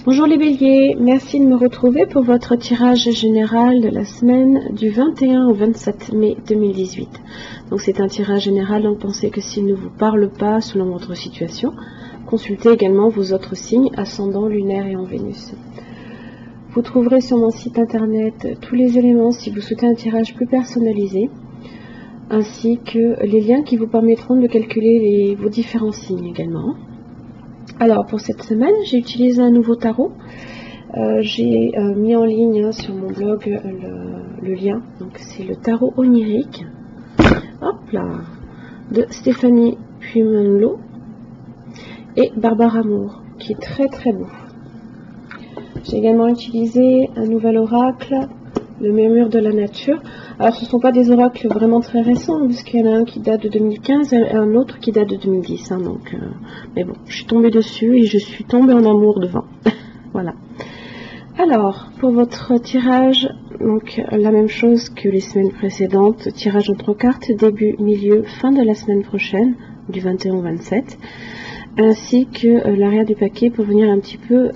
Bonjour les béliers, merci de me retrouver pour votre tirage général de la semaine du 21 au 27 mai 2018. Donc c'est un tirage général, donc pensez que s'il ne vous parle pas selon votre situation, consultez également vos autres signes, ascendant, lunaire et en Vénus. Vous trouverez sur mon site internet tous les éléments si vous souhaitez un tirage plus personnalisé, ainsi que les liens qui vous permettront de calculer vos différents signes également. Alors pour cette semaine, j'ai utilisé un nouveau tarot. J'ai mis en ligne sur mon blog le lien. Donc c'est le tarot onirique. Hop là, de Stéphanie Puimenlo et Barbara Moore, qui est très très beau. J'ai également utilisé un nouvel oracle, le murmure de la nature. Alors ce ne sont pas des oracles vraiment très récents, puisqu'il y en a un qui date de 2015 et un autre qui date de 2010. Mais bon, je suis tombée dessus et je suis tombée en amour devant. Voilà. Alors, pour votre tirage, donc la même chose que les semaines précédentes, tirage en 3 cartes, début, milieu, fin de la semaine prochaine, du 21 au 27, ainsi que l'arrière du paquet pour venir un petit peu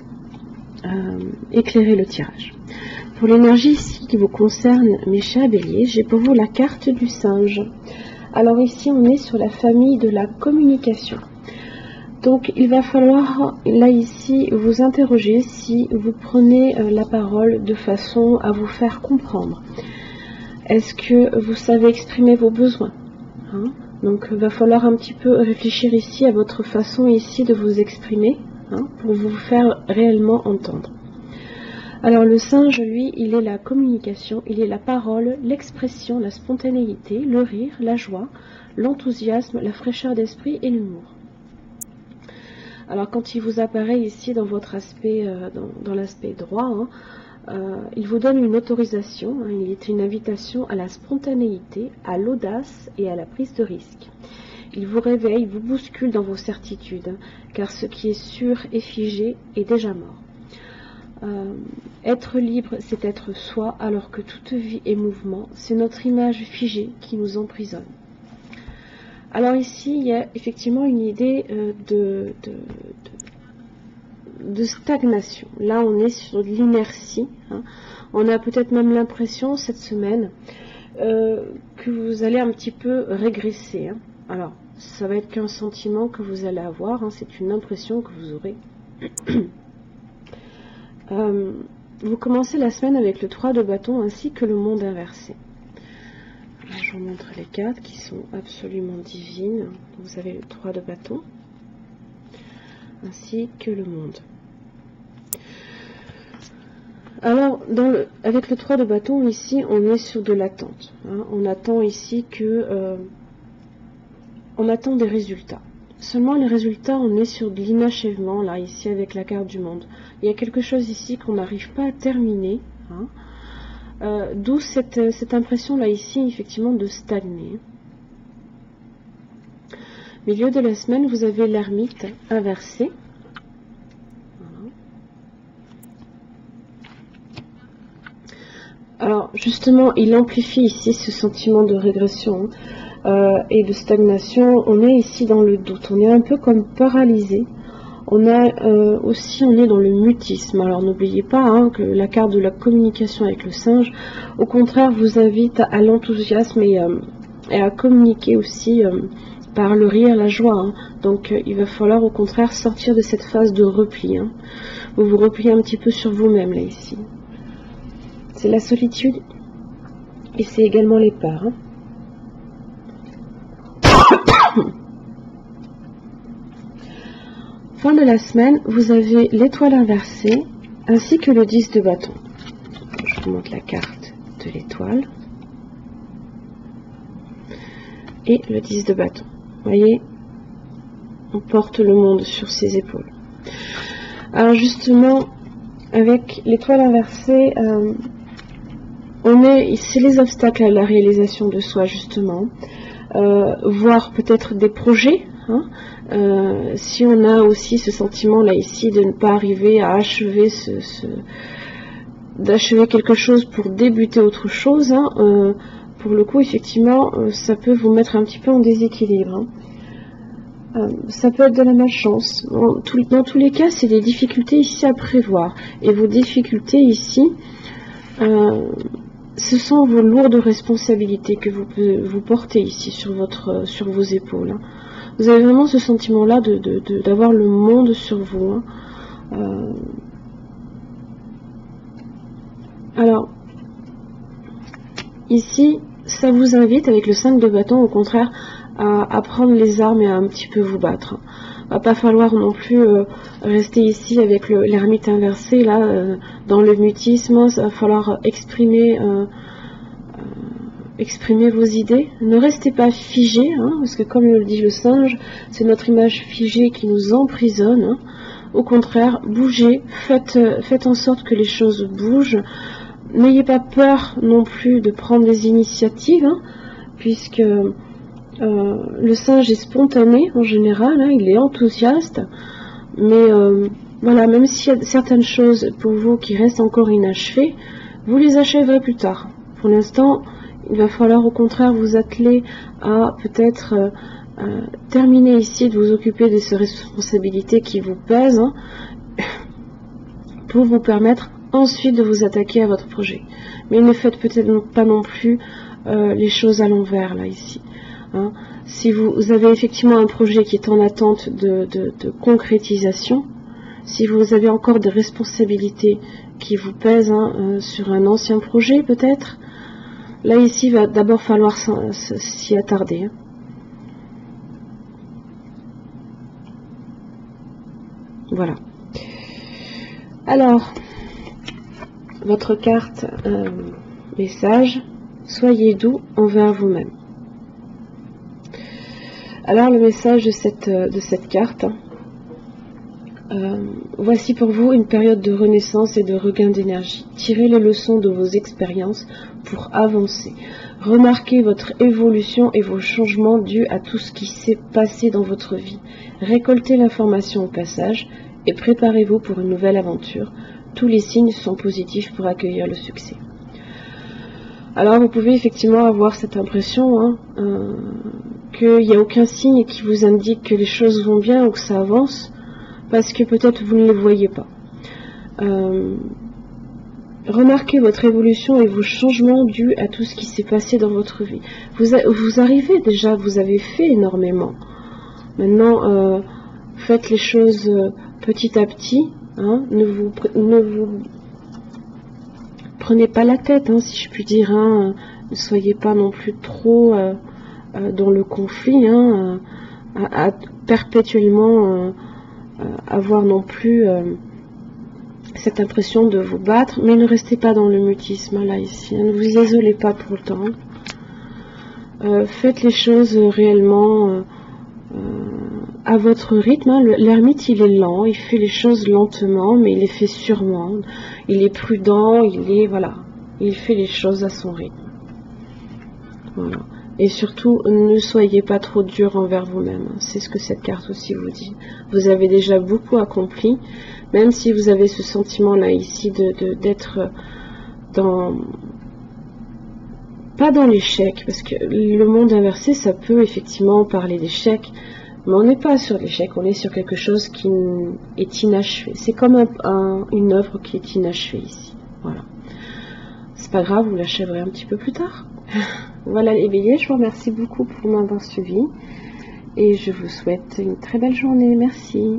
éclairer le tirage. Pour l'énergie ici qui vous concerne, mes chers béliers, j'ai pour vous la carte du singe. Alors ici, on est sur la famille de la communication. Donc, il va falloir, là ici, vous interroger si vous prenez la parole de façon à vous faire comprendre. Est-ce que vous savez exprimer vos besoins, Donc, il va falloir un petit peu réfléchir ici à votre façon ici de vous exprimer, pour vous faire réellement entendre. Alors le singe, lui, il est la communication, il est la parole, l'expression, la spontanéité, le rire, la joie, l'enthousiasme, la fraîcheur d'esprit et l'humour. Alors quand il vous apparaît ici dans votre aspect, dans l'aspect droit, il vous donne une autorisation, il est une invitation à la spontanéité, à l'audace et à la prise de risque. Il vous réveille, vous bouscule dans vos certitudes, car ce qui est sûr et figé est déjà mort. Être libre, c'est être soi, alors que toute vie est mouvement. C'est notre image figée qui nous emprisonne. Alors ici, il y a effectivement une idée de stagnation. Là, on est sur de l'inertie. On a peut-être même l'impression, cette semaine, que vous allez un petit peu régresser. Alors, ça va être qu'un sentiment que vous allez avoir. C'est une impression que vous aurez. Vous commencez la semaine avec le 3 de bâton ainsi que le monde inversé. Alors, je vous montre les cartes qui sont absolument divines. Vous avez le 3 de bâton ainsi que le monde. Alors, avec le 3 de bâton, ici, on est sur de l'attente. On attend ici on attend des résultats. Seulement les résultats, on est sur de l'inachèvement, là, ici, avec la carte du monde. Il y a quelque chose ici qu'on n'arrive pas à terminer. D'où cette impression, là, ici, effectivement, de stagner. Milieu de la semaine, vous avez l'ermite inversé. Voilà. Alors, justement, il amplifie ici ce sentiment de régression. Et de stagnation. On est ici dans le doute, on est un peu comme paralysé. On est dans le mutisme. Alors n'oubliez pas que la carte de la communication avec le singe, au contraire, vous invite à l'enthousiasme et à communiquer aussi par le rire, la joie. Donc il va falloir au contraire sortir de cette phase de repli. Vous vous repliez un petit peu sur vous-même là ici. C'est la solitude et c'est également les peurs. Fin de la semaine, vous avez l'étoile inversée ainsi que le 10 de bâton. Je vous montre la carte de l'étoile et le 10 de bâton. Vous voyez, on porte le monde sur ses épaules. Alors justement, avec l'étoile inversée, c'est les obstacles à la réalisation de soi justement. Voir peut-être des projets. Si on a aussi ce sentiment là ici de ne pas arriver à achever d'achever quelque chose pour débuter autre chose, pour le coup effectivement ça peut vous mettre un petit peu en déséquilibre. Ça peut être de la malchance. Dans tous les cas, c'est des difficultés ici à prévoir. Et vos difficultés ici, ce sont vos lourdes responsabilités que vous portez ici sur vos épaules. Hein. Vous avez vraiment ce sentiment-là d'avoir le monde sur vous. Hein. Alors, ici, ça vous invite, avec le 5 de bâton, au contraire, à prendre les armes et à un petit peu vous battre. Va pas falloir non plus rester ici avec l'ermite inversé, là, dans le mutisme. Ça va falloir exprimer vos idées. Ne restez pas figé, hein, parce que comme le dit le singe, c'est notre image figée qui nous emprisonne. Hein. Au contraire, bougez, faites en sorte que les choses bougent. N'ayez pas peur non plus de prendre des initiatives, hein, puisque le singe est spontané en général, hein, il est enthousiaste, mais voilà, même s'il y a certaines choses pour vous qui restent encore inachevées, vous les achèverez plus tard. Pour l'instant, il va falloir au contraire vous atteler à peut-être terminer ici de vous occuper de ces responsabilités qui vous pèsent, hein, pour vous permettre ensuite de vous attaquer à votre projet. Mais ne faites peut-être pas non plus les choses à l'envers, là, ici. Hein. Si vous avez effectivement un projet qui est en attente de concrétisation, si vous avez encore des responsabilités qui vous pèsent, hein, sur un ancien projet peut-être, là, ici, il va d'abord falloir s'y attarder. Hein. Voilà. Alors, votre carte message, soyez doux envers vous-même. Alors le message de cette carte, voici pour vous une période de renaissance et de regain d'énergie. Tirez les leçons de vos expériences pour avancer. Remarquez votre évolution et vos changements dus à tout ce qui s'est passé dans votre vie. Récoltez l'information au passage et préparez-vous pour une nouvelle aventure. Tous les signes sont positifs pour accueillir le succès. Alors vous pouvez effectivement avoir cette impression, hein, qu'il n'y a aucun signe qui vous indique que les choses vont bien ou que ça avance, parce que peut-être vous ne les voyez pas. Remarquez votre évolution et vos changements dus à tout ce qui s'est passé dans votre vie. Vous arrivez déjà, vous avez fait énormément. Maintenant, faites les choses petit à petit. Hein, ne vous prenez pas la tête, hein, si je puis dire. Hein, ne soyez pas non plus trop dans le conflit, hein, à perpétuellement avoir non plus cette impression de vous battre, mais ne restez pas dans le mutisme là ici, hein, ne vous isolez pas pour autant. Faites les choses réellement à votre rythme. Hein. L'ermite, il est lent, il fait les choses lentement, mais il les fait sûrement. Il est prudent, il fait les choses à son rythme. Voilà. Et surtout, ne soyez pas trop dur envers vous-même. C'est ce que cette carte aussi vous dit. Vous avez déjà beaucoup accompli, même si vous avez ce sentiment-là ici d'être pas dans l'échec, parce que le monde inversé, ça peut effectivement parler d'échec, mais on n'est pas sur l'échec, on est sur quelque chose qui est inachevé. C'est comme une œuvre qui est inachevée ici. Voilà. C'est pas grave, vous l'achèverez un petit peu plus tard. Voilà les béliers, je vous remercie beaucoup pour m'avoir suivi et je vous souhaite une très belle journée. Merci.